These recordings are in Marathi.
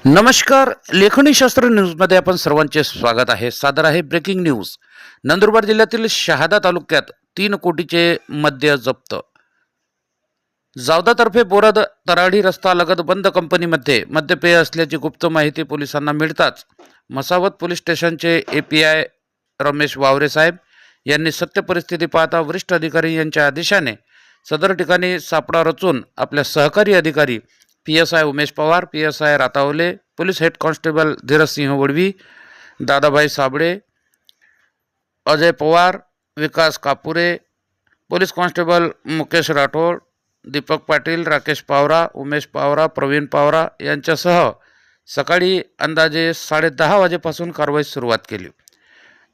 नमस्कार. लेखणी शास्त्र न्यूजमध्ये आपण सर्वांचे स्वागत आहे. सादर आहे ब्रेकिंग न्यूज. नंदुरबार जिल्ह्यातील शहादा तालुक्यात 3 कोटीचे मद्य जप्त. जावदातर्फे बोराद तराडी रस्ता लगत बंद कंपनीमध्ये मद्यपेय असल्याची गुप्त माहिती पोलिसांना मिळताच मसावत पोलीस स्टेशनचे API रमेश वावरे साहेब यांनी सत्य परिस्थिती पाहता वरिष्ठ अधिकारी यांच्या आदेशाने सदर ठिकाणी सापळा रचून आपल्या सहकारी अधिकारी PSI Umesh Pawar, PSI Ratawale, police head constable Dhirajsingh Vadvi, Dadabhai Sabale, Ajay Pawar, Vikas Kapure, police constable Mukesh Rathod, Deepak Patil, Rakesh Pawara, Umesh Pawara, Pravin Pawara यांच्यासह सकाळी अंदाजे 10:30 वाजेपासून कारवाई सुरुवात केली.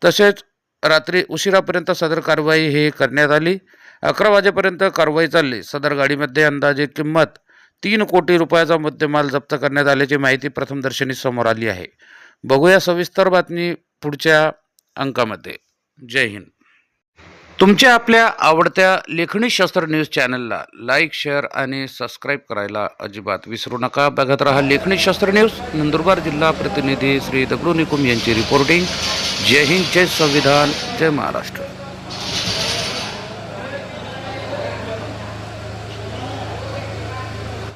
तसेच रात्री उशिरापर्यंत सदर कारवाई हे करण्यात आली. 11 वाजेपर्यंत कारवाई चालली. सदर गाडीमध्ये अंदाजे किंमत 3 कोटी रुपयाचा मुद्देमाल जप्त करण्यात आल्याची माहिती प्रथमदर्शनी समोर आली आहे. बघूया सविस्तर बातमी पुढच्या अंकामध्ये. जय हिंद. तुमच्या आपल्या आवडत्या लेखणी शास्त्र न्यूज चॅनलला लाईक, शेअर आणि सबस्क्राईब करायला अजिबात विसरू नका. बघत रहा लेखणी शास्त्र न्यूज. नंदुरबार जिल्हा प्रतिनिधी श्री दगडू निकुम यांची रिपोर्टिंग. जय हिंद, जय संविधान, जय महाराष्ट्र.